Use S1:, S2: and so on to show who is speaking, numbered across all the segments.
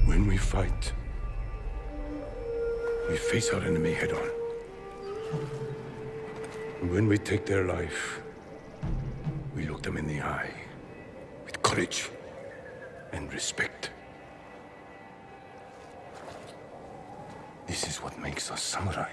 S1: When we fight, we face our enemy head-on. And when we take their life, we look them in the eye with courage and respect. This is what makes us samurai.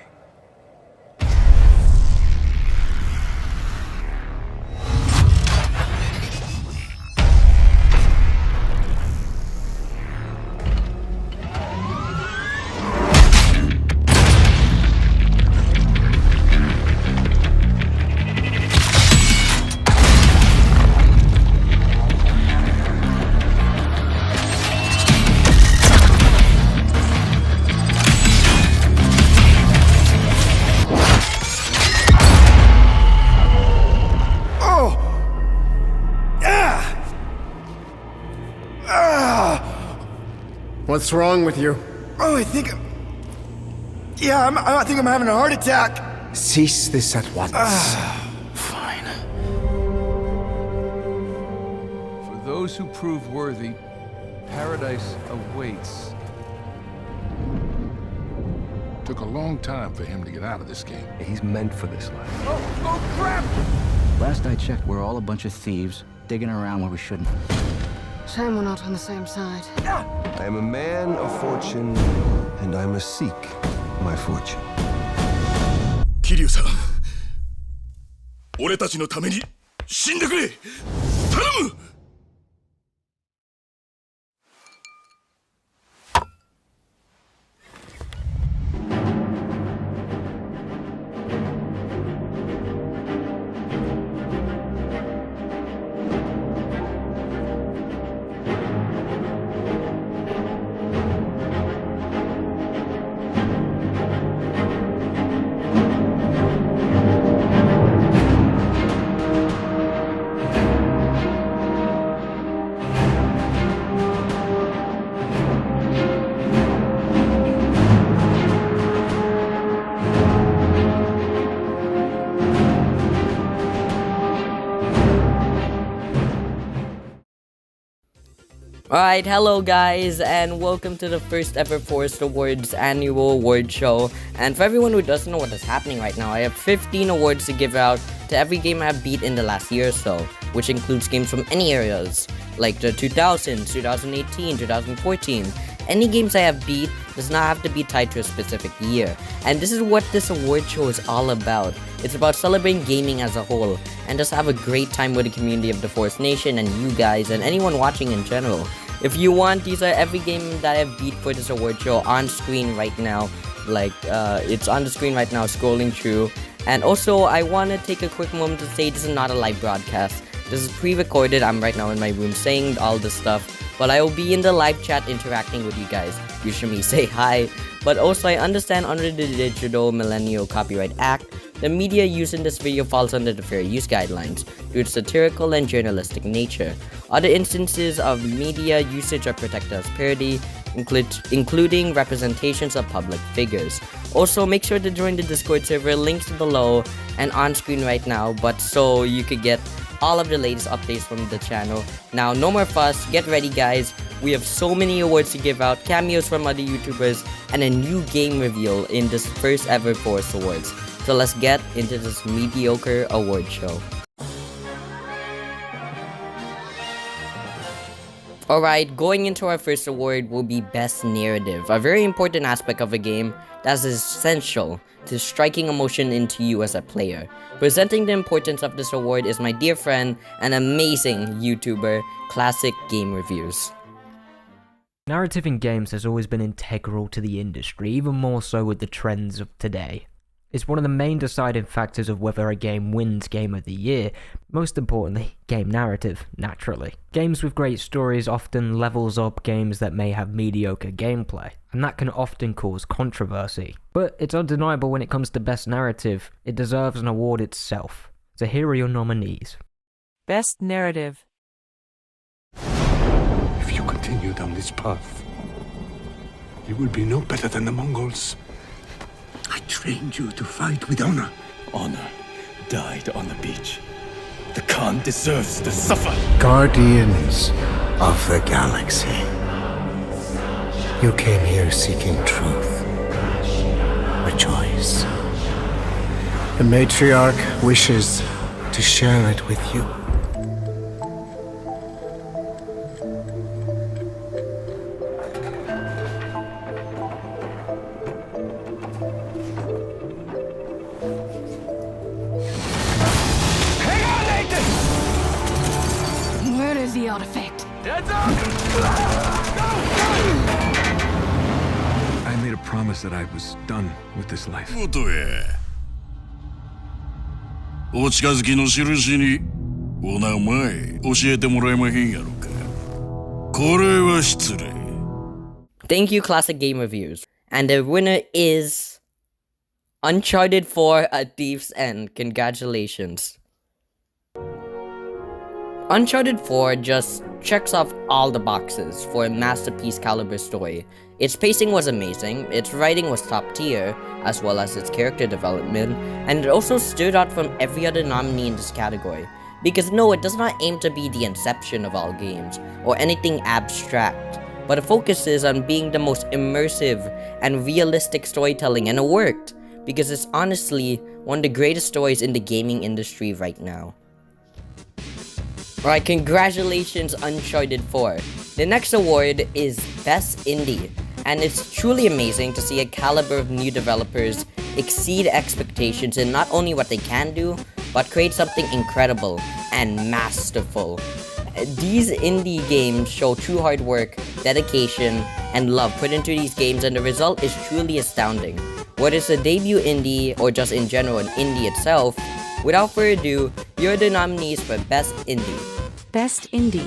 S2: What's wrong with you?
S3: Oh, I think I'm having a heart attack.
S2: Cease this at once.
S3: Fine.
S4: For those who prove worthy, paradise awaits.
S5: Took a long time for him to get out of this game.
S6: He's meant for this life.
S4: Oh, crap!
S7: Last I checked, we're all a bunch of thieves, digging around where we shouldn't.
S8: Shame we're not on the same side.
S6: I am a man of fortune, and I must seek my fortune.
S3: 桐生さん、俺たちのために死んでくれ。頼む。
S9: Alright, hello guys, and welcome to the first ever Forest Awards annual award show. And for everyone who doesn't know what is happening right now, I have 15 awards to give out to every game I've beat in the last year or so, which includes games from any areas, like the 2000s, 2018, 2014. Any games I have beat does not have to be tied to a specific year. And this is what this award show is all about. It's about celebrating gaming as a whole, and just have a great time with the community of the Forest Nation and you guys and anyone watching in general. If you want, these are every game that I've beat for this award show on screen right now. It's on the screen right now, scrolling through. And also, I want to take a quick moment to say this is not a live broadcast. This is pre-recorded. I'm right now in my room saying all this stuff. But I will be in the live chat interacting with you guys. You should me say hi. But also, I understand under the Digital Millennial Copyright Act, the media used in this video falls under the Fair Use Guidelines due to its satirical and journalistic nature. Other instances of media usage are protected as parody, including representations of public figures. Also, make sure to join the Discord server, links below and on screen right now, but so you could get all of the latest updates from the channel. Now, no more fuss, get ready guys. We have so many awards to give out, cameos from other YouTubers, and a new game reveal in this first ever Forest Awards. So let's get into this mediocre award show. Alright, going into our first award will be Best Narrative, a very important aspect of a game that is essential to striking emotion into you as a player. Presenting the importance of this award is my dear friend and amazing YouTuber, Classic Game Reviews.
S10: Narrative in games has always been integral to the industry, even more so with the trends of today. It's one of the main deciding factors of whether a game wins Game of the Year, most importantly, game narrative, naturally. Games with great stories often levels up games that may have mediocre gameplay, and that can often cause controversy. But it's undeniable when it comes to Best Narrative, it deserves an award itself. So here are your nominees.
S11: Best Narrative.
S1: If you continue down this path, you will be no better than the Mongols. I trained you to fight with honor.
S3: Honor died on the beach. The Khan deserves to suffer.
S2: Guardians of the Galaxy. You came here seeking truth. Rejoice. The matriarch wishes to share it with you.
S8: Where is the artifact?
S1: I made a promise that I was done with this life.
S3: ことへお近づきの印にお名前教えてもらえまへんやろか。これは失礼。
S9: Thank you, Classic Game Reviews. And the winner is Uncharted 4: A Thief's End. Congratulations. Uncharted 4 just checks off all the boxes for a masterpiece caliber story. Its pacing was amazing, its writing was top tier, as well as its character development, and it also stood out from every other nominee in this category. Because no, it does not aim to be the inception of all games, or anything abstract, but it focuses on being the most immersive and realistic storytelling, and it worked, because it's honestly one of the greatest stories in the gaming industry right now. Alright, congratulations Uncharted 4. The next award is Best Indie, and it's truly amazing to see a caliber of new developers exceed expectations in not only what they can do, but create something incredible and masterful. These indie games show true hard work, dedication, and love put into these games, and the result is truly astounding. Whether it's a debut indie or just in general an indie itself, without further ado, here are the nominees for Best Indie.
S11: Best Indie.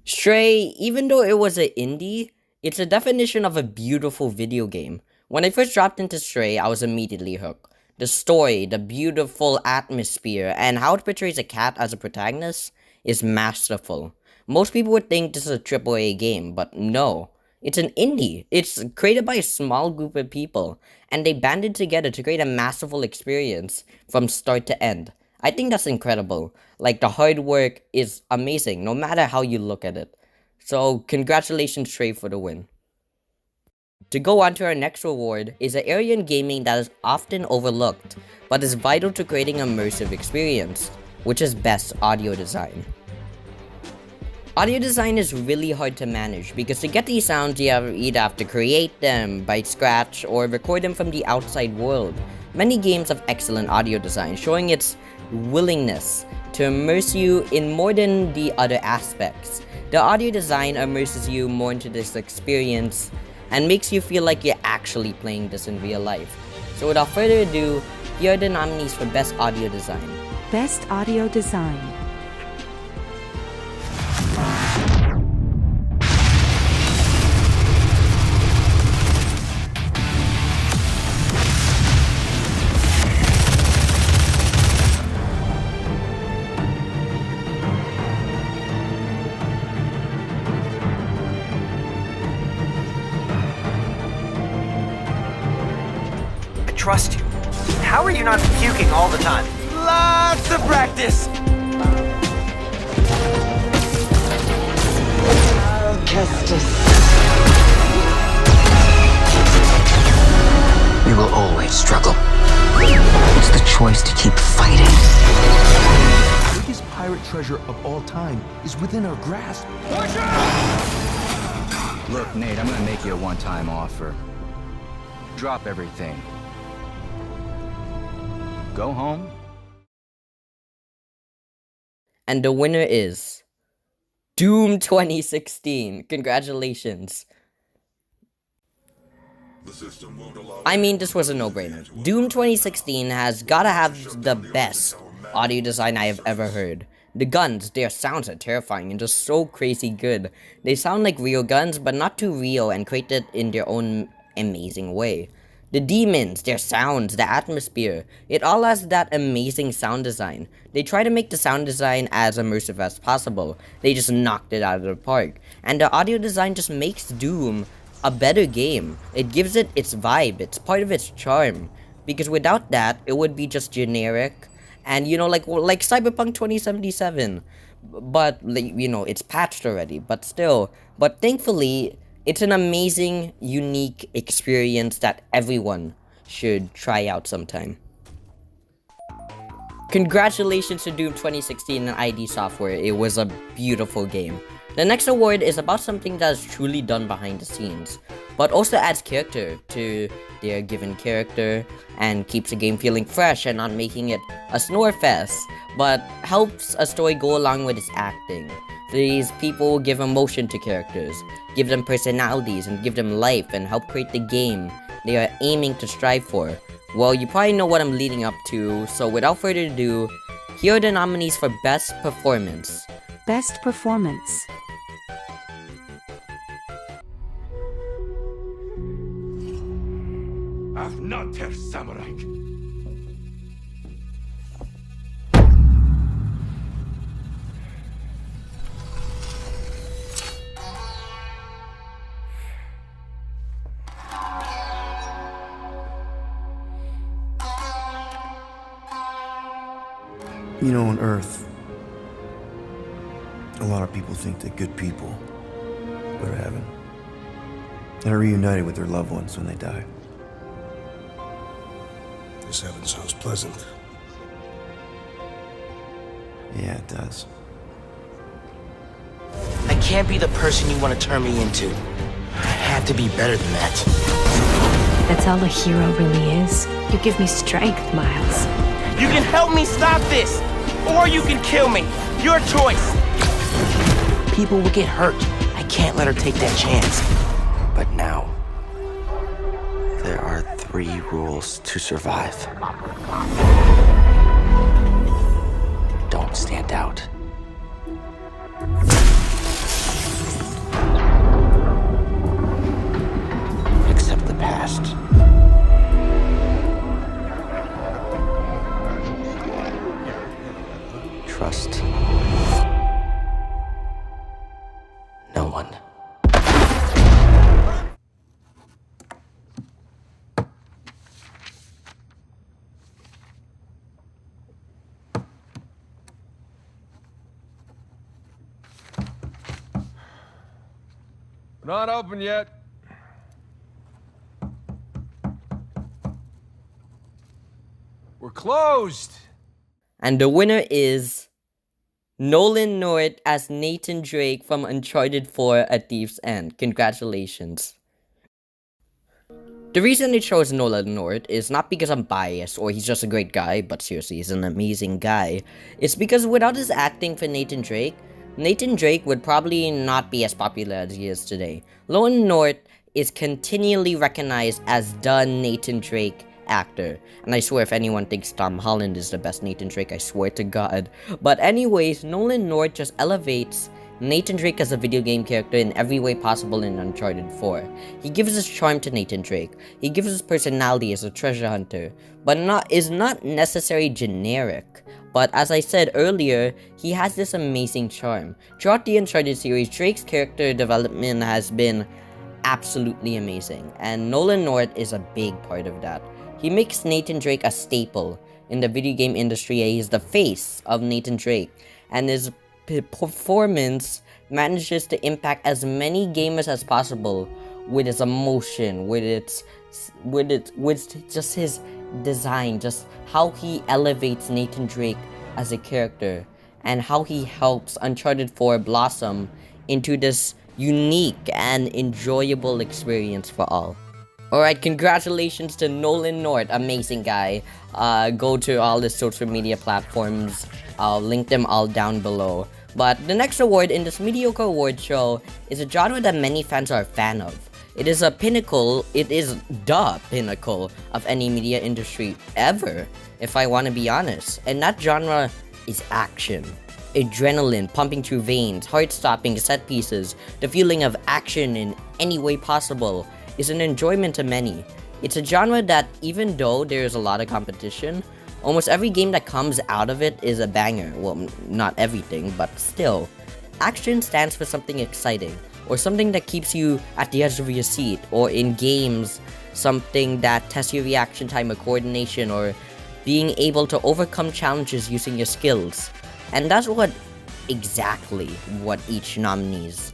S9: Stray, even though it was an indie, it's a definition of a beautiful video game. When I first dropped into Stray, I was immediately hooked. The story, the beautiful atmosphere, and how it portrays a cat as a protagonist is masterful. Most people would think this is a AAA game, but no. It's an indie. It's created by a small group of people, and they banded together to create a masterful experience from start to end. I think that's incredible. Like, the hard work is amazing, no matter how you look at it. So, congratulations Stray for the win. To go on to our next award is an area in gaming that is often overlooked, but is vital to creating an immersive experience, which is Best Audio Design. Audio design is really hard to manage because to get these sounds you either have to create them by scratch or record them from the outside world. Many games have excellent audio design, showing its willingness to immerse you in more than the other aspects. The audio design immerses you more into this experience and makes you feel like you're actually playing this in real life. So without further ado, here are the nominees for Best Audio Design.
S11: Best Audio Design.
S12: Trust you. How are you not puking all the time? Lots of practice!
S13: We will always struggle. It's the choice to keep fighting.
S14: The biggest pirate treasure of all time is within our grasp.
S7: Look, Nate, I'm gonna make you a one-time offer. Drop everything. Go home.
S9: And the winner is Doom 2016. Congratulations. I mean, this was a no-brainer. Doom 2016 has gotta have the best audio design I have ever heard. The guns, their sounds are terrifying and just so crazy good. They sound like real guns, but not too real and created in their own amazing way. The demons, their sounds, the atmosphere, it all has that amazing sound design. They try to make the sound design as immersive as possible. They just knocked it out of the park. And the audio design just makes Doom a better game. It gives it its vibe, it's part of its charm. Because without that, it would be just generic. And you know, like Cyberpunk 2077. But, you know, it's patched already, but still. But thankfully, it's an amazing, unique experience that everyone should try out sometime. Congratulations to Doom 2016 and ID Software, it was a beautiful game. The next award is about something that is truly done behind the scenes, but also adds character to their given character, and keeps the game feeling fresh and not making it a snore fest, but helps a story go along with its acting. These people give emotion to characters, give them personalities, and give them life, and help create the game they are aiming to strive for. Well, you probably know what I'm leading up to, so without further ado, here are the nominees for Best Performance.
S11: Best Performance.
S3: I'm not their samurai.
S15: You know, on Earth, a lot of people think that good people go to heaven and are reunited with their loved ones when they die.
S1: This heaven sounds pleasant.
S15: Yeah, it does.
S12: I can't be the person you want to turn me into. I have to be better than that.
S8: That's all a hero really is. You give me strength, Miles.
S12: You can help me stop this, or you can kill me. Your choice. People will get hurt. I can't let her take that chance. But now, there are 3 rules to survive. Don't stand out. Accept the past. Trust no one.
S4: Not open yet. We're closed.
S9: And the winner is Nolan North as Nathan Drake from Uncharted 4: A Thief's End. Congratulations. The reason I chose Nolan North is not because I'm biased or he's just a great guy, but seriously, he's an amazing guy. It's because without his acting for Nathan Drake would probably not be as popular as he is today. Nolan North is continually recognized as the Nathan Drake actor, and I swear if anyone thinks Tom Holland is the best Nathan Drake, I swear to God. But anyways, Nolan North just elevates Nathan Drake as a video game character in every way possible in Uncharted 4. He gives his charm to Nathan Drake, he gives his personality as a treasure hunter, but is not necessarily generic. But as I said earlier, he has this amazing charm. Throughout the Uncharted series, Drake's character development has been absolutely amazing, and Nolan North is a big part of that. He makes Nathan Drake a staple in the video game industry. He's the face of Nathan Drake, and his performance manages to impact as many gamers as possible with his emotion, with just his design, just how he elevates Nathan Drake as a character, and how he helps Uncharted 4 blossom into this unique and enjoyable experience for all. Alright, congratulations to Nolan North, amazing guy. Go to all the social media platforms, I'll link them all down below. But the next award in this mediocre award show is a genre that many fans are a fan of. It is the pinnacle of any media industry ever, if I want to be honest. And that genre is action. Adrenaline pumping through veins, heart-stopping set pieces, the feeling of action in any way possible is an enjoyment to many. It's a genre that, even though there is a lot of competition, almost every game that comes out of it is a banger. Well, not everything, but still. Action stands for something exciting, or something that keeps you at the edge of your seat, or in games, something that tests your reaction time or coordination, or being able to overcome challenges using your skills. And that's exactly what each nominees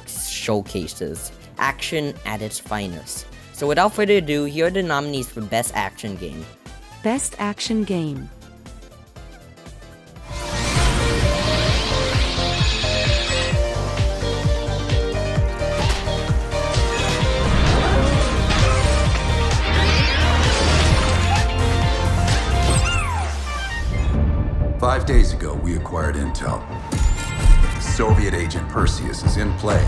S9: showcases. Action at its finest. So without further ado, here are the nominees for Best Action Game.
S11: Best Action Game.
S16: Five days ago, we acquired intel. The Soviet agent Perseus is in play.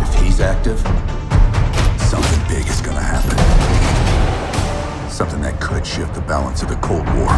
S16: If he's active, something big is gonna happen. Something that could shift the balance of the Cold War.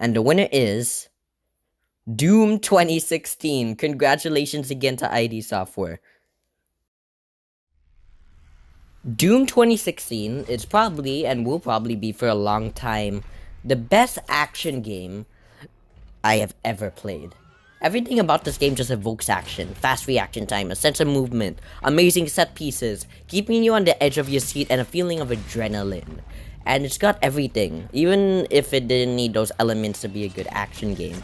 S9: And the winner is Doom 2016. Congratulations again to ID Software. Doom 2016 is probably, and will probably be for a long time, the best action game I have ever played. Everything about this game just evokes action, fast reaction time, a sense of movement, amazing set pieces, keeping you on the edge of your seat, and a feeling of adrenaline. And it's got everything, even if it didn't need those elements to be a good action game.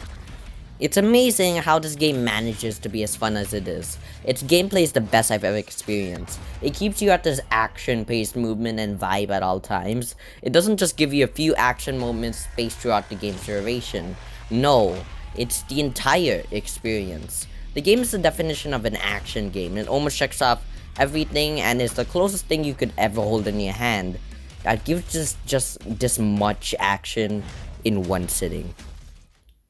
S9: It's amazing how this game manages to be as fun as it is. Its gameplay is the best I've ever experienced. It keeps you at this action-paced movement and vibe at all times. It doesn't just give you a few action moments spaced throughout the game's duration. No, it's the entire experience. The game is the definition of an action game. It almost checks off everything and is the closest thing you could ever hold in your hand. That gives just this much action in one sitting.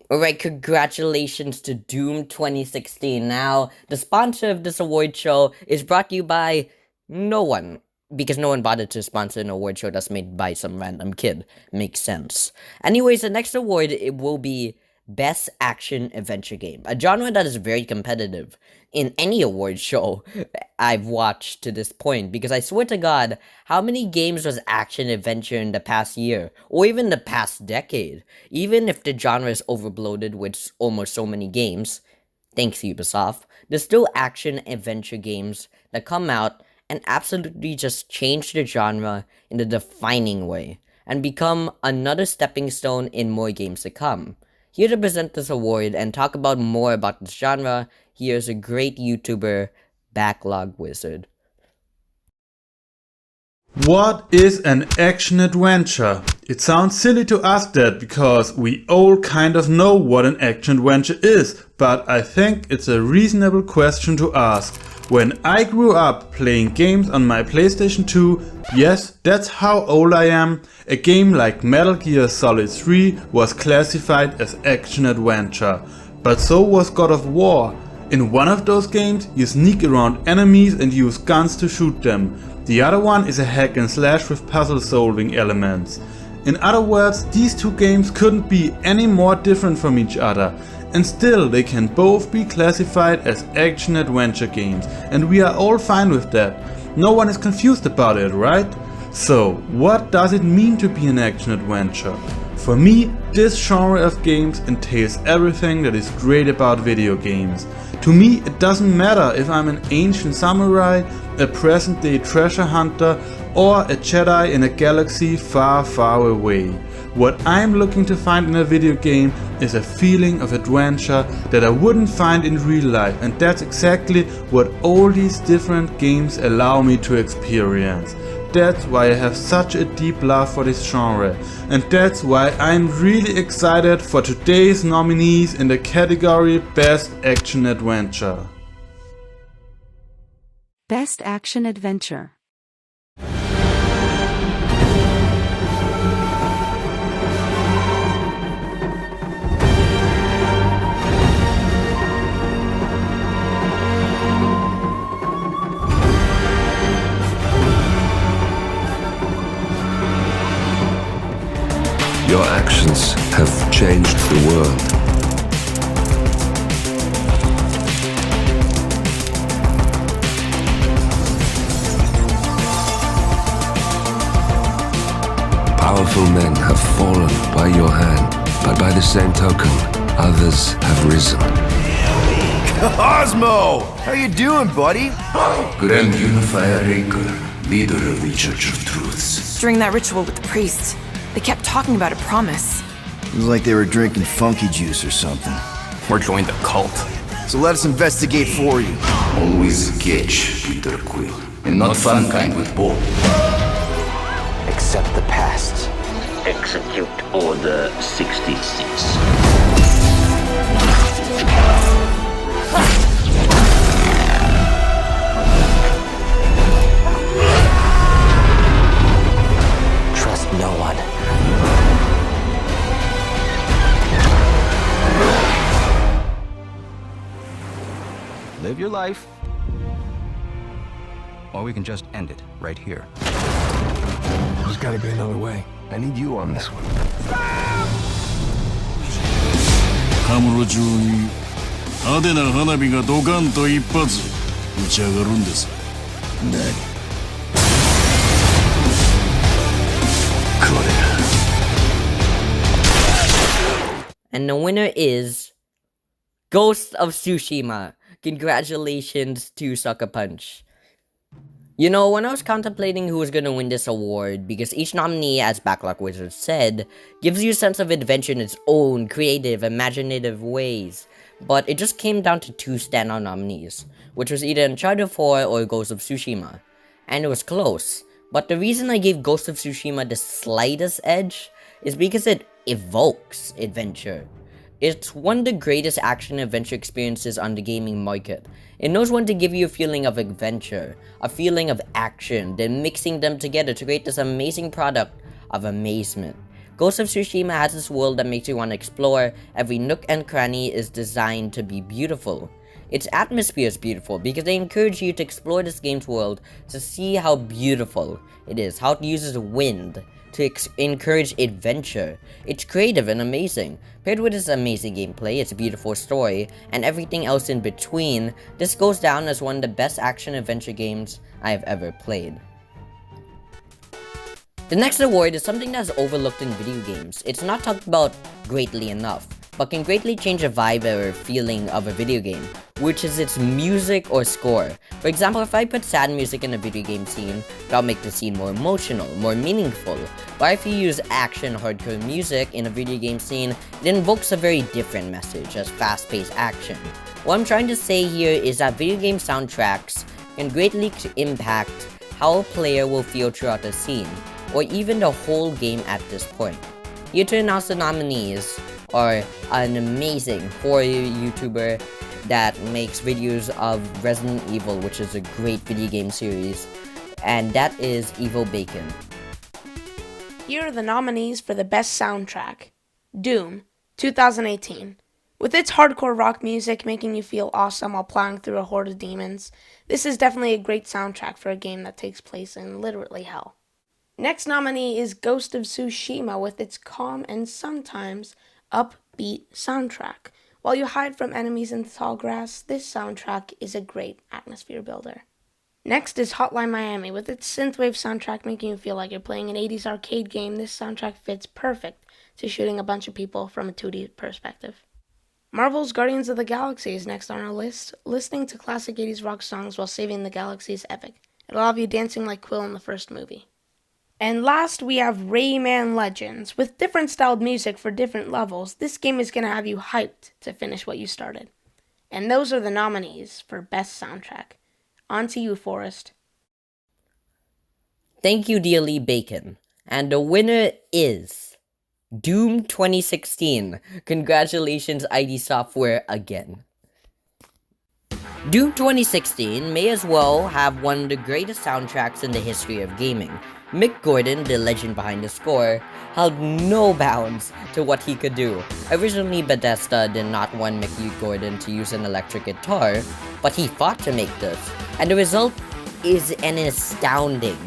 S9: Alright, congratulations to Doom 2016. Now, the sponsor of this award show is brought to you by no one. Because no one bothered to sponsor an award show that's made by some random kid. Makes sense. Anyways, the next award, it will be Best Action Adventure Game. A genre that is very competitive in any award show I've watched to this point. Because I swear to God, how many games was action adventure in the past year? Or even the past decade? Even if the genre is overbloated with almost so many games, thanks Ubisoft, there's still action adventure games that come out and absolutely just change the genre in a defining way. And become another stepping stone in more games to come. Here to present this award and talk about more about this genre, here's a great YouTuber, Backlog Wizard.
S17: What is an action adventure? It sounds silly to ask that because we all kind of know what an action adventure is, but I think it's a reasonable question to ask. When I grew up playing games on my PlayStation 2, yes, that's how old I am, a game like Metal Gear Solid 3 was classified as action adventure. But so was God of War. In one of those games, you sneak around enemies and use guns to shoot them. The other one is a hack and slash with puzzle solving elements. In other words, these two games couldn't be any more different from each other. And still, they can both be classified as action-adventure games, and we are all fine with that. No one is confused about it, right? So, what does it mean to be an action-adventure? For me, this genre of games entails everything that is great about video games. To me, it doesn't matter if I'm an ancient samurai, a present-day treasure hunter, or a Jedi in a galaxy far, far away. What I'm looking to find in a video game is a feeling of adventure that I wouldn't find in real life, and that's exactly what all these different games allow me to experience. That's why I have such a deep love for this genre, and that's why I'm really excited for today's nominees in the category Best Action Adventure.
S11: Best Action Adventure.
S6: Your actions have changed the world. Powerful men have fallen by your hand, but by the same token, others have risen.
S15: Cosmo! How you doing, buddy?
S16: Grand Unifier Raker, leader of the Church of Truths.
S18: During that ritual with the priest, they kept talking about a promise.
S15: It was like they were drinking funky juice or something.
S12: Or joined the cult.
S15: So let us investigate for you.
S16: Always engage, Peter Quill, and not fun kind with Bob.
S12: Accept the past.
S19: Execute Order 66.
S12: Trust no one.
S7: Live your life. Or we can just end it right here.
S15: There's gotta be another way. I need you on this one.
S3: カムロ町に派手な花火がドカンと一発打ち上がるんです。何？これ。
S9: And the winner is Ghost of Tsushima. Congratulations to Sucker Punch. You know, when I was contemplating who was gonna win this award, because each nominee, as Backlog Wizard said, gives you a sense of adventure in its own creative, imaginative ways, but it just came down to two standout nominees, which was either Uncharted 4 or Ghost of Tsushima, and it was close. But the reason I gave Ghost of Tsushima the slightest edge is because it evokes adventure. It's one of the greatest action-adventure experiences on the gaming market. It knows when to give you a feeling of adventure, a feeling of action, then mixing them together to create this amazing product of amazement. Ghost of Tsushima has this world that makes you want to explore. Every nook and cranny is designed to be beautiful. Its atmosphere is beautiful because they encourage you to explore this game's world to see how beautiful it is, how it uses wind to encourage adventure. It's creative and amazing. Paired with its amazing gameplay, its beautiful story, and everything else in between, this goes down as one of the best action-adventure games I have ever played. The next award is something that is overlooked in video games. It's not talked about greatly enough, but can greatly change the vibe or feeling of a video game, which is its music or score. For example, if I put sad music in a video game scene, that'll make the scene more emotional, more meaningful. But if you use action hardcore music in a video game scene, it invokes a very different message as fast-paced action. What I'm trying to say here is that video game soundtracks can greatly impact how a player will feel throughout the scene, or even the whole game at this point. Here to announce the nominees are an amazing horror YouTuber that makes videos of Resident Evil, which is a great video game series, and that is Evil Bacon.
S20: Here are the nominees for the best soundtrack. Doom, 2018. With its hardcore rock music making you feel awesome while plowing through a horde of demons, this is definitely a great soundtrack for a game that takes place in literally hell. Next nominee is Ghost of Tsushima with its calm and sometimes upbeat soundtrack. While you hide from enemies in the tall grass, this soundtrack is a great atmosphere builder. Next is Hotline Miami with its synthwave soundtrack making you feel like you're playing an 80s arcade game. This soundtrack fits perfect to shooting a bunch of people from a 2D perspective. Marvel's Guardians of the Galaxy is next on our list. Listening to classic 80s rock songs while saving the galaxy is epic. It'll have you dancing like Quill in the first movie. And last, we have Rayman Legends. With different styled music for different levels, this game is going to have you hyped to finish what you started. And those are the nominees for Best Soundtrack. On to you, Forrest.
S9: Thank you, Dearly Bacon. And the winner is Doom 2016. Congratulations, ID Software, again. Doom 2016 may as well have one of the greatest soundtracks in the history of gaming. Mick Gordon, the legend behind the score, held no bounds to what he could do. Originally, Bethesda did not want Mick Gordon to use an electric guitar, but he fought to make this, and the result is an astounding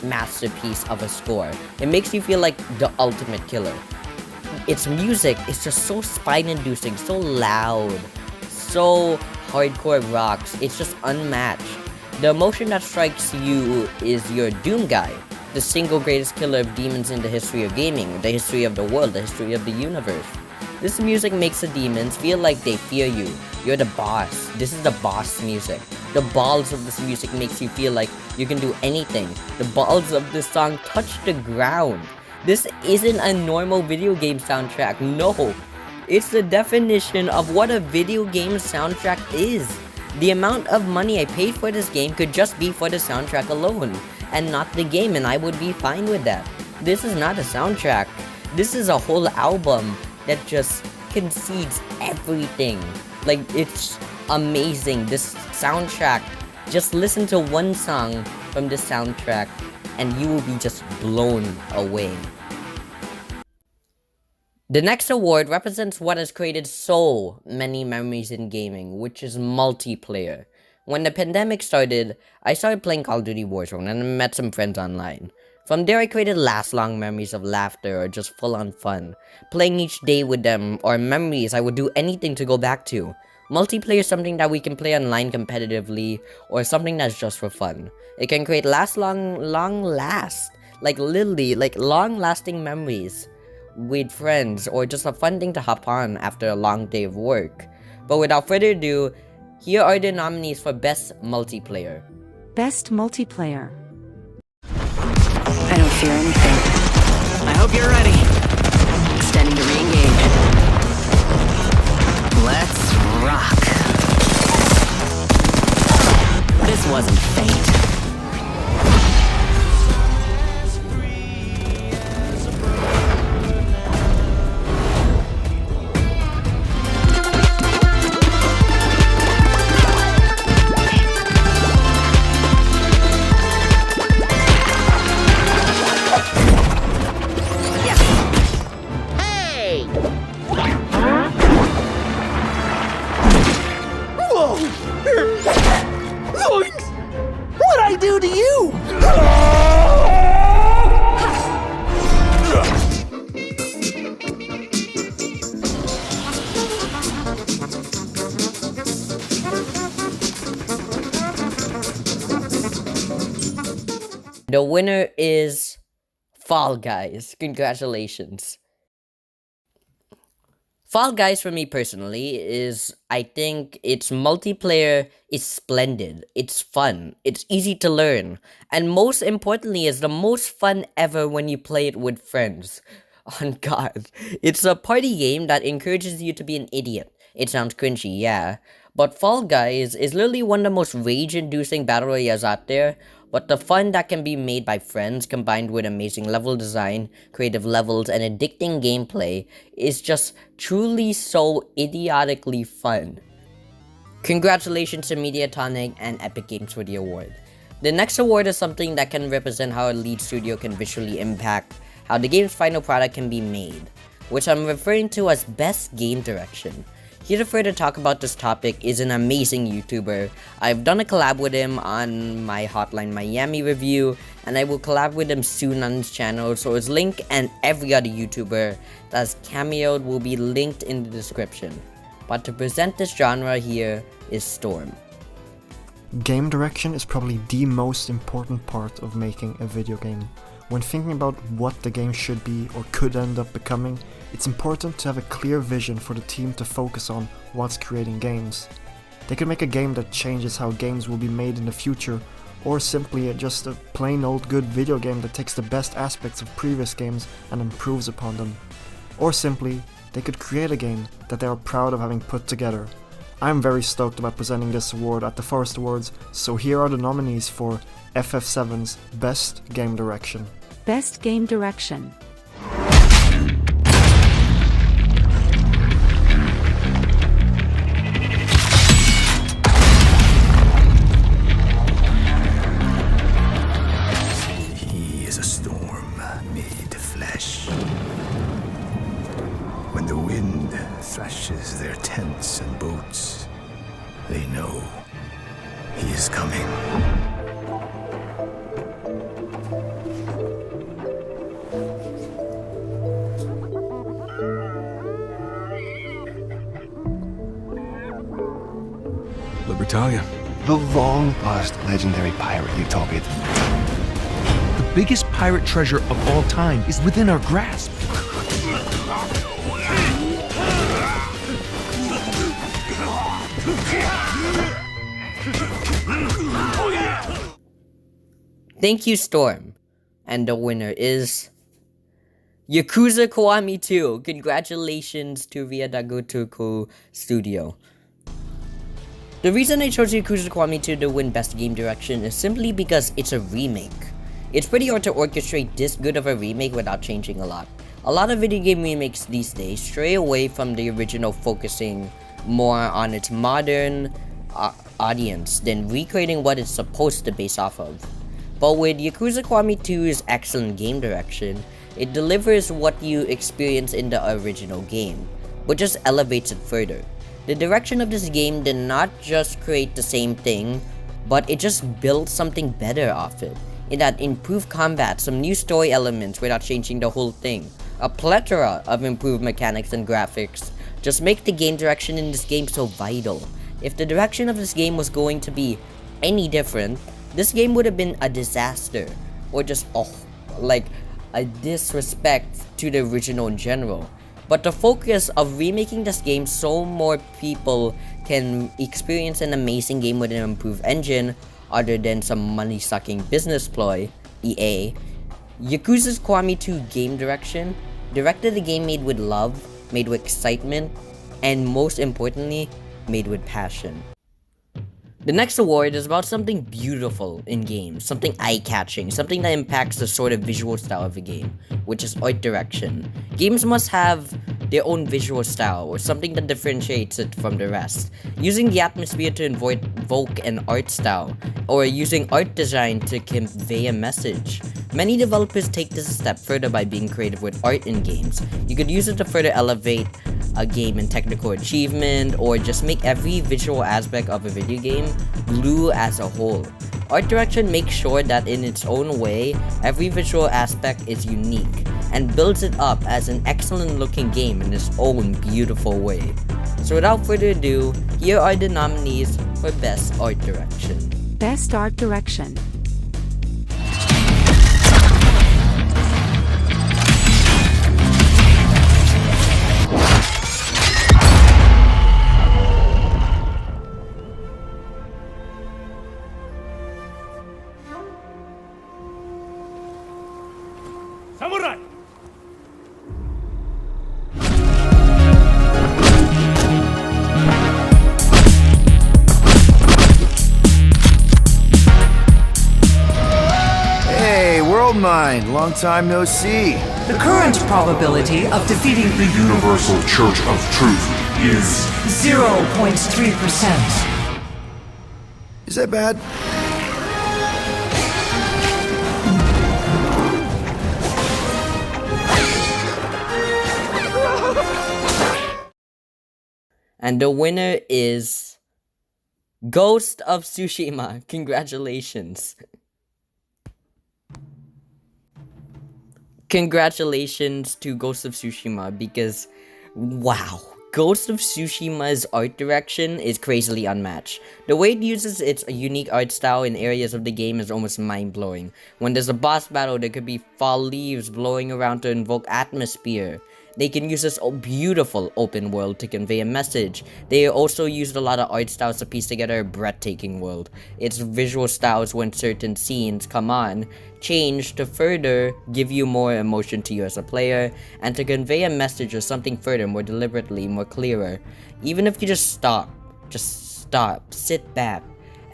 S9: masterpiece of a score. It makes you feel like the ultimate killer. Its music is just so spine-inducing, so loud, so hardcore rocks. It's just unmatched. The emotion that strikes you is your Doom guy, the single greatest killer of demons in the history of gaming, the history of the world, the history of the universe. This music makes the demons feel like they fear you. You're the boss. This is the boss music. The balls of this music makes you feel like you can do anything. The balls of this song touch the ground. This isn't a normal video game soundtrack, no. It's the definition of what a video game soundtrack is. The amount of money I paid for this game could just be for the soundtrack alone, and not the game, and I would be fine with that. This is not a soundtrack. This is a whole album that just concedes everything. Like, it's amazing. This soundtrack, just listen to one song from this soundtrack, and you will be just blown away. The next award represents what has created so many memories in gaming, which is multiplayer. When the pandemic started, I started playing Call of Duty Warzone and I met some friends online. From there, I created last-long memories of laughter or just full-on fun. Playing each day with them or memories I would do anything to go back to. Multiplayer is something that we can play online competitively or something that's just for fun. It can create long-lasting memories with friends, or just a fun thing to hop on after a long day of work. But without further ado, here are the nominees for Best Multiplayer.
S11: Best Multiplayer.
S18: I don't fear anything. I hope you're ready. Extending to re-engage. Let's rock. This wasn't fate.
S12: What'd I do to you?
S9: The winner is Fall Guys. Congratulations. Fall Guys for me personally is, I think its multiplayer is splendid, it's fun, it's easy to learn, and most importantly is the most fun ever when you play it with friends. On God, it's a party game that encourages you to be an idiot. It sounds cringy, yeah, but Fall Guys is literally one of the most rage-inducing battle royales out there. But the fun that can be made by friends, combined with amazing level design, creative levels, and addicting gameplay, is just truly so idiotically fun. Congratulations to Mediatonic and Epic Games for the award. The next award is something that can represent how a lead studio can visually impact how the game's final product can be made, which I'm referring to as Best Game Direction. Here to further talk about this topic is an amazing YouTuber. I've done a collab with him on my Hotline Miami review, and I will collab with him soon on his channel, so his link and every other YouTuber that's cameoed will be linked in the description. But to present this genre here is Storm.
S2: Game direction is probably the most important part of making a video game. When thinking about what the game should be or could end up becoming, It's important to have a clear vision for the team to focus on whilst creating games. They could make a game that changes how games will be made in the future, or simply just a plain old good video game that takes the best aspects of previous games and improves upon them. Or simply, they could create a game that they are proud of having put together. I'm very stoked about presenting this award at the ForestAwards, so here are the nominees for FF7's Best Game Direction.
S11: Best Game Direction.
S3: He is a storm made flesh. When the wind thrashes their tents and boats, they know he is coming.
S1: Libertalia.
S14: The long-lost legendary pirate Utopia. The biggest pirate treasure of all time is within our grasp.
S9: Thank you, Storm. And the winner is Yakuza Kiwami 2. Congratulations to Via Dagotoku Studio. The reason I chose Yakuza Kiwami 2 to win Best Game Direction is simply because it's a remake. It's pretty hard to orchestrate this good of a remake without changing a lot. A lot of video game remakes these days stray away from the original, focusing more on its modern audience than recreating what it's supposed to base off of. But with Yakuza Kiwami 2's excellent game direction, it delivers what you experience in the original game, but just elevates it further. The direction of this game did not just create the same thing, but it just built something better off it. It had improved combat, some new story elements without changing the whole thing, a plethora of improved mechanics and graphics. Just make the game direction in this game so vital. If the direction of this game was going to be any different, this game would have been a disaster, or just a disrespect to the original in general. But the focus of remaking this game so more people can experience an amazing game with an improved engine, other than some money-sucking business ploy, EA, Yakuza's Kiwami 2 game direction directed a game made with love, made with excitement, and most importantly, made with passion. The next award is about something beautiful in games, something eye-catching, something that impacts the sort of visual style of a game, which is art direction. Games must have their own visual style, or something that differentiates it from the rest. Using the atmosphere to evoke an art style, or using art design to convey a message. Many developers take this a step further by being creative with art in games. You could use it to further elevate a game in technical achievement, or just make every visual aspect of a video game glue as a whole. Art direction makes sure that in its own way, every visual aspect is unique, and builds it up as an excellent looking game in its own beautiful way. So without further ado, here are the nominees for Best Art Direction.
S11: Best Art Direction.
S3: Samurai!
S15: Hey, World Mind, long time no see.
S21: The current probability of defeating the
S22: Universal Church of Truth is
S21: 0.3%.
S15: Is that bad?
S9: And the winner is Ghost of Tsushima. Congratulations. Congratulations to Ghost of Tsushima, because wow, Ghost of Tsushima's art direction is crazily unmatched. The way it uses its unique art style in areas of the game is almost mind-blowing. When there's a boss battle, there could be fall leaves blowing around to invoke atmosphere. They can use this beautiful open world to convey a message. They also used a lot of art styles to piece together a breathtaking world. Its visual styles, when certain scenes come on, change to further give you more emotion to you as a player, and to convey a message or something further, more deliberately, more clearer. Even if you just stop, sit back,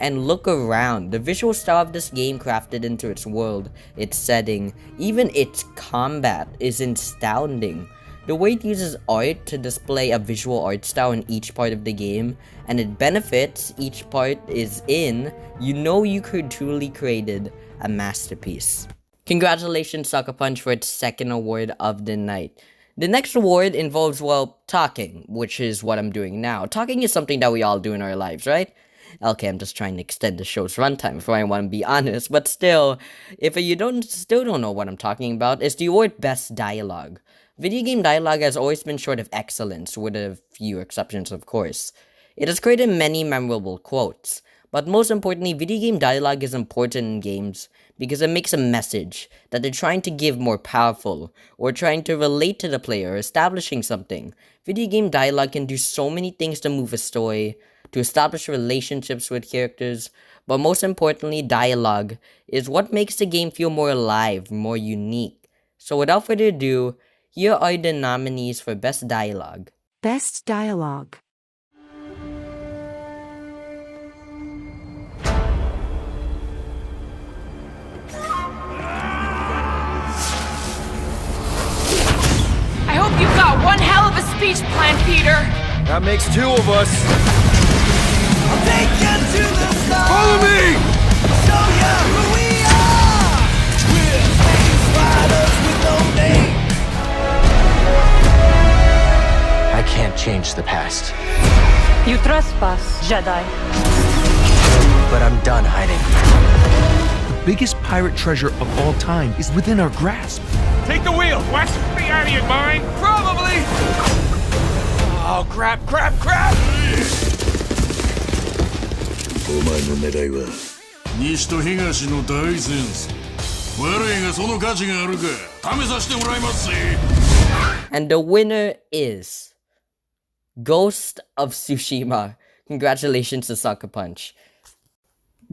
S9: and look around. The visual style of this game crafted into its world, its setting, even its combat is astounding. The way it uses art to display a visual art style in each part of the game, and it benefits each part is in, you know you could truly created a masterpiece. Congratulations Sucker Punch for its second award of the night. The next award involves, well, talking, which is what I'm doing now. Talking is something that we all do in our lives, right? Okay, I'm just trying to extend the show's runtime if I want to be honest, but still, if you still don't know what I'm talking about, it's the award Best Dialogue. Video game dialogue has always been short of excellence, with a few exceptions of course. It has created many memorable quotes, but most importantly, video game dialogue is important in games because it makes a message that they're trying to give more powerful, or trying to relate to the player, or establishing something. Video game dialogue can do so many things to move a story, to establish relationships with characters, but most importantly, dialogue is what makes the game feel more alive, more unique. So without further ado, here are the nominees for Best Dialogue.
S11: Best Dialogue.
S5: I hope you've got one hell of a speech plan, Peter!
S3: That makes two of us.
S10: I'll take you to the stars.
S3: Follow me!
S10: Show you who we are. We're space riders with no name.
S12: I can't change the past,
S18: You trespass, Jedi.
S12: but I'm done hiding.
S14: The biggest pirate treasure of all time is within our grasp.
S4: Take the wheel! What? Be out of your mind? Probably! Oh, crap, crap, crap!
S3: お前の狙いは西と東の大戦争。我々がその価値があるか試させてもらいますぜ。
S9: And the winner is Ghost of Tsushima. Congratulations to Sucker Punch.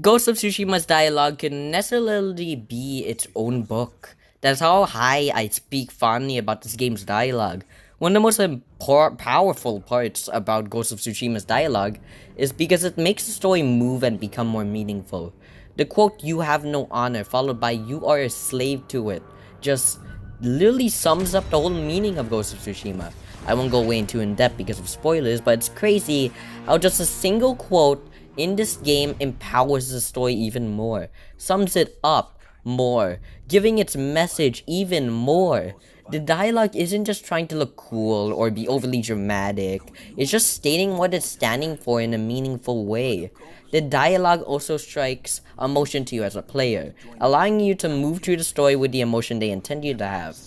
S9: Ghost of Tsushima's dialogue can necessarily be its own book. That's how high I speak fondly about this game's dialogue. One of the most powerful parts about Ghost of Tsushima's dialogue is because it makes the story move and become more meaningful. The quote, "You have no honor," followed by "You are a slave to it," just literally sums up the whole meaning of Ghost of Tsushima. I won't go way into in depth because of spoilers, but it's crazy how just a single quote in this game empowers the story even more, sums it up more, giving its message even more. The dialogue isn't just trying to look cool or be overly dramatic, it's just stating what it's standing for in a meaningful way. The dialogue also strikes emotion to you as a player, allowing you to move through the story with the emotion they intend you to have.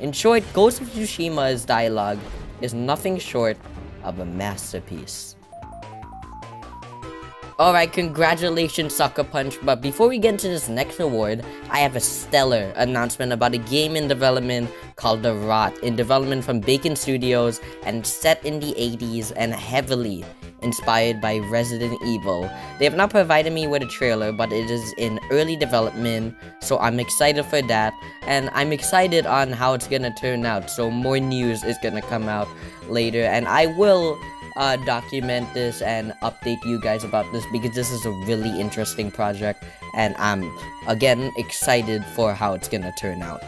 S9: In short, Ghost of Tsushima's dialogue is nothing short of a masterpiece. Alright, congratulations Sucker Punch, but before we get into this next award, I have a stellar announcement about a game in development called The Rot, in development from Bacon Studios and set in the 80s and heavily inspired by Resident Evil. They have not provided me with a trailer, but it is in early development, so I'm excited for that, and I'm excited on how it's gonna turn out, so more news is gonna come out later, and I will document this and update you guys about this because this is a really interesting project and I'm again excited for how it's gonna turn out.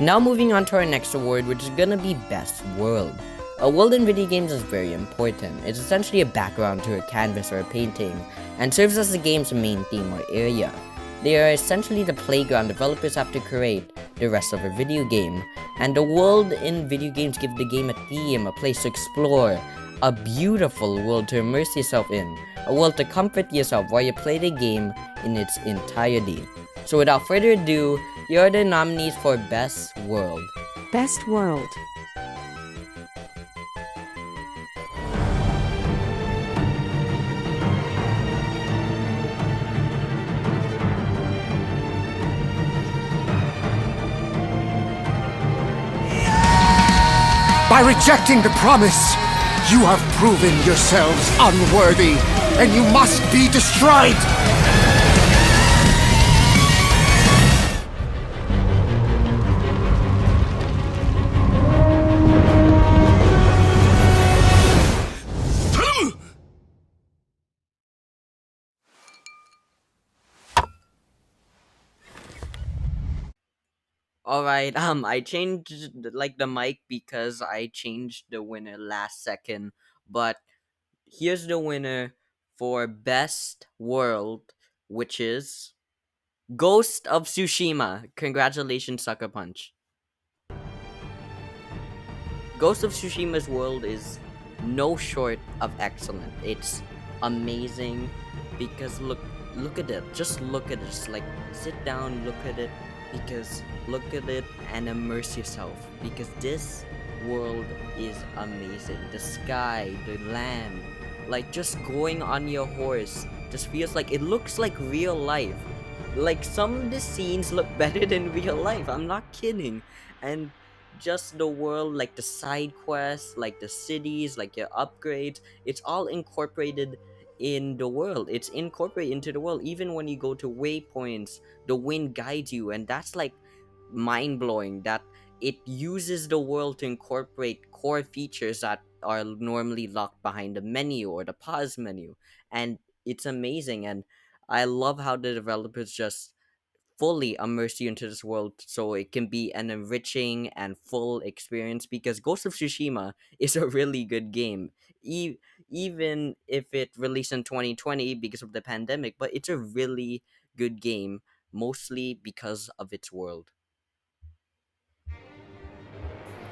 S9: Now moving on to our next award, which is gonna be Best World. A world in video games is very important. It's essentially a background to a canvas or a painting and serves as the game's main theme or area. They are essentially the playground developers have to create the rest of a video game, and the world in video games give the game a theme, a place to explore, a beautiful world to immerse yourself in, a world to comfort yourself while you play the game in its entirety. So without further ado, here are the nominees for Best World.
S11: Best World.
S1: By rejecting the promise, you have proven yourselves unworthy, and you must be destroyed!
S9: Alright, I changed like the mic because I changed the winner last second, but here's the winner for Best World, which is Ghost of Tsushima. Congratulations, Sucker Punch. Ghost of Tsushima's world is no short of excellent. It's amazing because look at it. Just look at it. Just like sit down, look at it, because look at it and immerse yourself, because this world is amazing. The sky, the land, like just going on your horse just feels like it looks like real life. Like some of the scenes look better than real life. I'm not kidding. And just the world, like the side quests, like the cities, like your upgrades, it's all incorporated in the world. It's incorporated into the world. Even when you go to waypoints, the wind guides you, and that's like mind-blowing that it uses the world to incorporate core features that are normally locked behind the menu or the pause menu. And it's amazing, and I love how the developers just fully immerse you into this world so it can be an enriching and full experience, because Ghost of Tsushima is a really good game. Even if it released in 2020 because of the pandemic, but it's a really good game, mostly because of its world.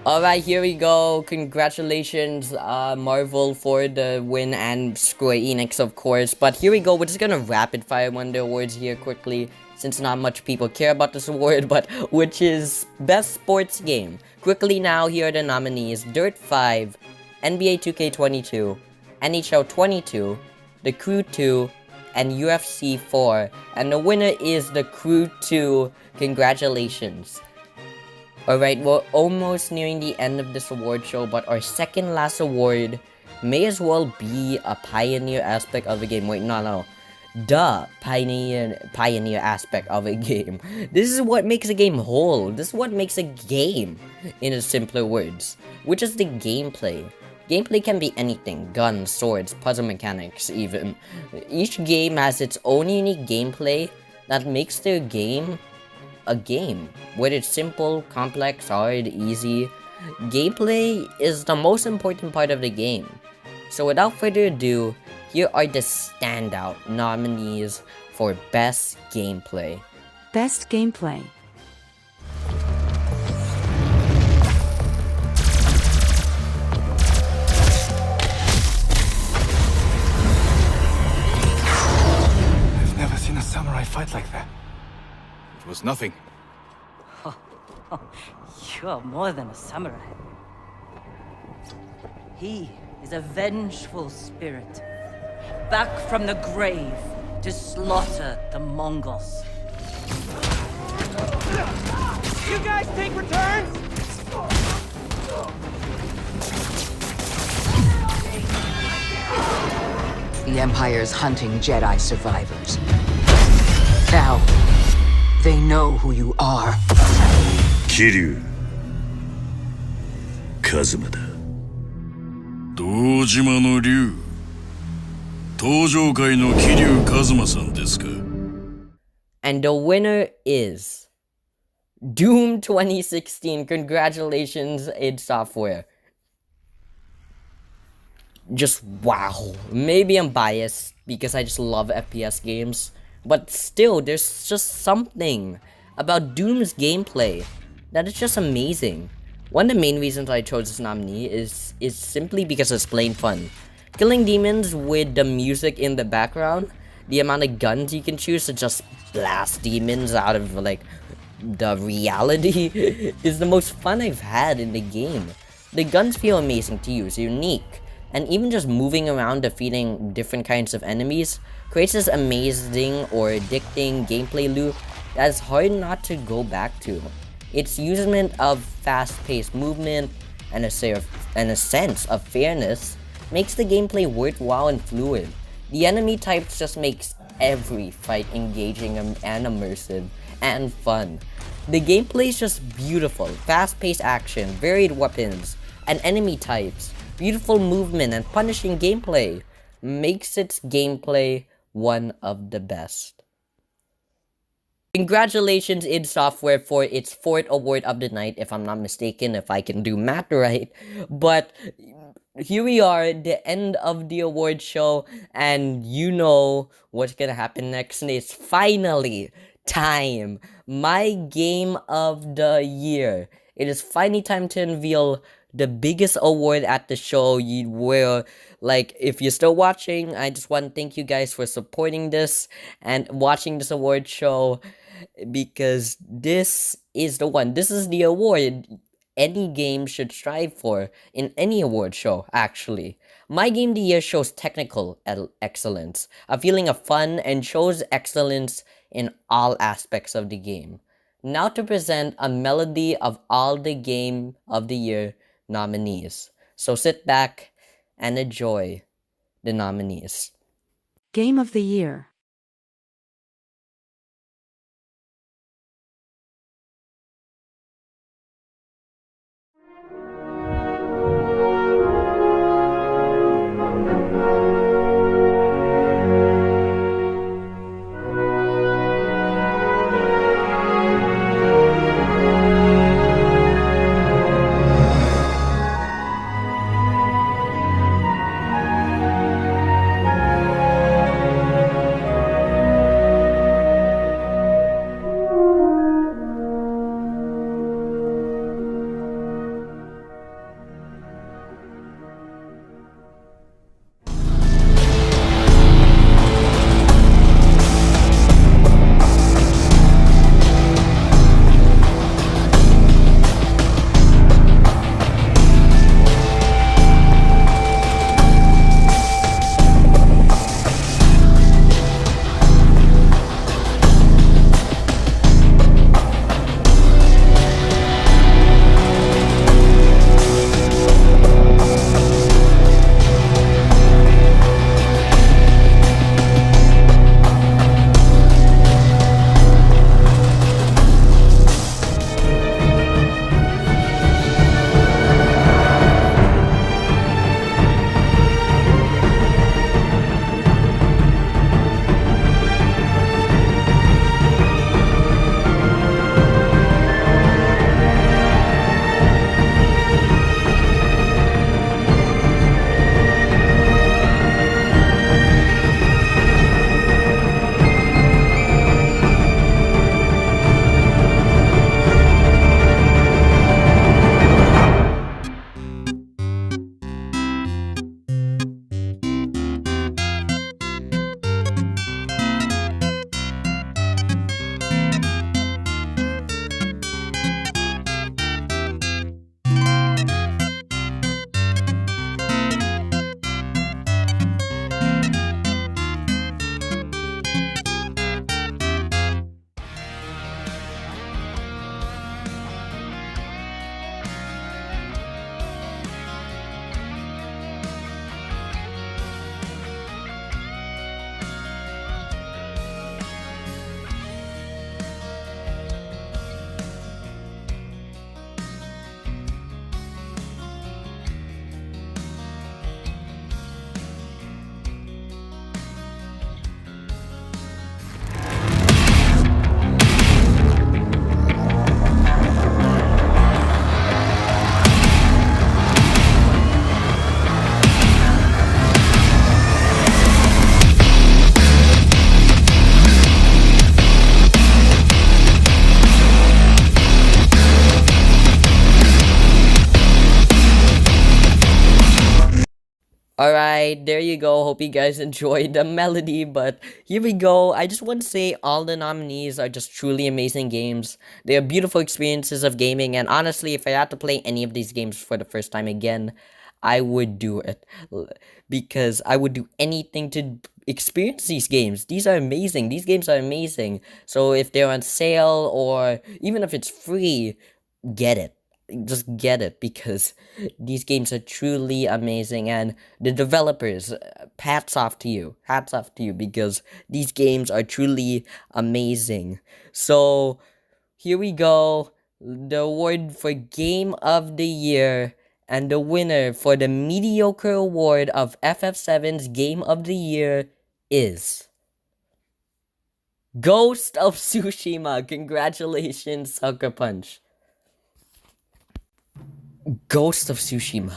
S9: Alright, here we go. Congratulations, Marvel, for the win, and Square Enix, of course. But here we go. We're just gonna rapid fire one of the awards here quickly, since not much people care about this award, but which is Best Sports Game. Quickly now, here are the nominees: Dirt 5, NBA 2K22, NHL 22, The Crew 2, and UFC 4. And the winner is The Crew 2. Congratulations. Alright, we're almost nearing the end of this award show, but our second last award may as well be a pioneer aspect of a game. Wait, no. The pioneer aspect of a game. This is what makes a game whole. This is what makes a game, in a simpler words, which is the gameplay. Gameplay can be anything: guns, swords, puzzle mechanics, even. Each game has its own unique gameplay that makes their game a game, whether it's simple, complex, hard, easy. Gameplay is the most important part of the game. So without further ado, here are the standout nominees for Best Gameplay.
S11: Best Gameplay.
S1: I've never seen a samurai fight like that.
S8: It was nothing.
S13: You're more than a samurai. He is a vengeful spirit, back from the grave to slaughter the Mongols.
S10: You guys take returns?
S23: The Empire's hunting Jedi survivors. Now, they know who you are.
S3: Kiryu Kazuma だ。堂島の竜、登場界の桐生一馬さんですか。
S9: And the winner is Doom 2016. Congratulations, id Software. Just wow. Maybe I'm biased because I just love FPS games, but still, there's just something about Doom's gameplay that is just amazing. One of the main reasons I chose this nominee is simply because it's plain fun. Killing demons with the music in the background, the amount of guns you can choose to just blast demons out of like the reality is the most fun I've had in the game. The guns feel amazing to use, unique, and even just moving around defeating different kinds of enemies creates this amazing or addicting gameplay loop that's hard not to go back to. Its usage of fast-paced movement, and a sense of fairness makes the gameplay worthwhile and fluid. The enemy types just makes every fight engaging and immersive and fun. The gameplay is just beautiful, fast-paced action, varied weapons, and enemy types, beautiful movement, and punishing gameplay makes its gameplay one of the best. Congratulations id Software for its 4th award of the night, if I'm not mistaken, if I can do math right. But here we are, the end of the award show, and you know what's gonna happen next. And it's finally time. My game of the year. It is finally time to unveil the biggest award at the show. You will, like, if you're still watching, I just want to thank you guys for supporting this and watching this award show, because this is the one. This is the award any game should strive for in any award show, actually. My Game of the Year shows technical excellence, a feeling of fun, and shows excellence in all aspects of the game. Now to present a melody of all the Game of the Year nominees. So sit back and enjoy the nominees.
S11: Game of the Year.
S9: Alright, there you go. Hope you guys enjoyed the melody, but here we go. I just want to say all the nominees are just truly amazing games. They are beautiful experiences of gaming, and honestly, if I had to play any of these games for the first time again, I would do it. Because I would do anything to experience these games. These are amazing. These games are amazing. So if they're on sale, or even if it's free, get it. just get it, because these games are truly amazing, and the developers, hats off to you, because these games are truly amazing. So here we go, the award for Game of the Year, and the winner for the mediocre award of FF7's Game of the Year is Ghost of Tsushima. Congratulations, Sucker Punch. Ghost of Tsushima.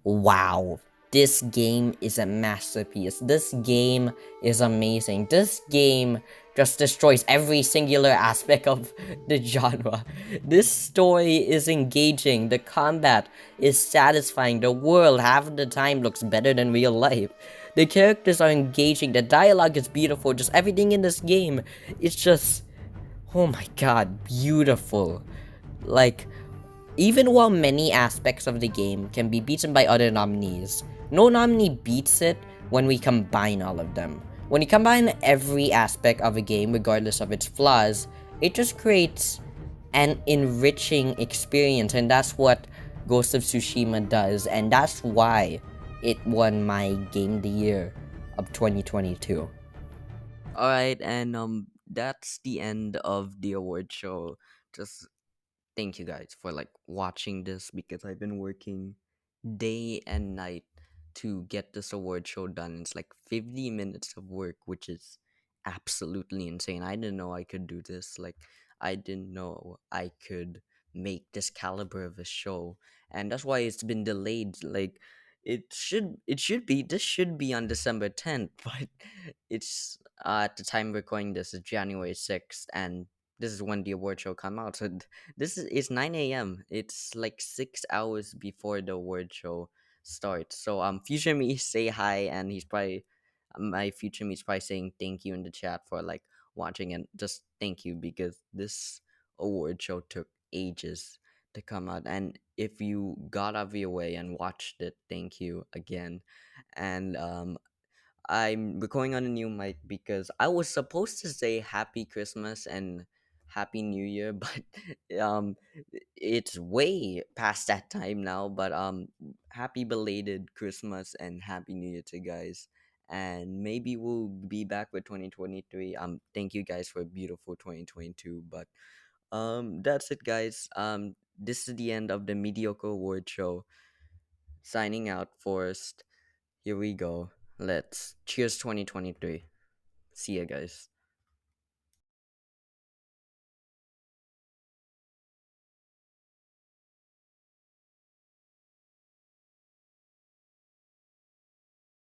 S9: Wow. This game is a masterpiece. This game is amazing. This game just destroys every singular aspect of the genre. This story is engaging. The combat is satisfying. The world half of the time looks better than real life. The characters are engaging. The dialogue is beautiful. Just everything in this game is just, oh my god, beautiful. Like, even while many aspects of the game can be beaten by other nominees, no nominee beats it when we combine all of them. When you combine every aspect of a game, regardless of its flaws, it just creates an enriching experience, and that's what Ghost of Tsushima does, and that's why it won my Game of the Year of 2022. Alright, and that's the end of the award show. Just thank you guys for like watching this, because I've been working day and night to get this award show done. It's like 50 minutes of work, which is absolutely insane. I didn't know I could do this. Like, I didn't know I could make this caliber of a show, and that's why it's been delayed. Like, this should be on December 10th, but it's at the time recording this is January 6th, and this is when the award show come out. So this is it's 9 a.m. It's like 6 hours before the award show starts. So future me say hi, and he's probably my future me is probably saying thank you in the chat for like watching, and just thank you, because this award show took ages to come out, and if you got out of your way and watched it, thank you again. And I'm recording on a new mic because I was supposed to say Happy Christmas and Happy New Year, but um it's way past that time now. But happy belated Christmas and Happy New Year to you guys. And maybe we'll be back with 2023. Thank you guys for a beautiful 2022. But that's it, guys. This is the end of the mediocre award show. Signing out, Forest. Here we go. Let's cheers 2023. See ya, guys.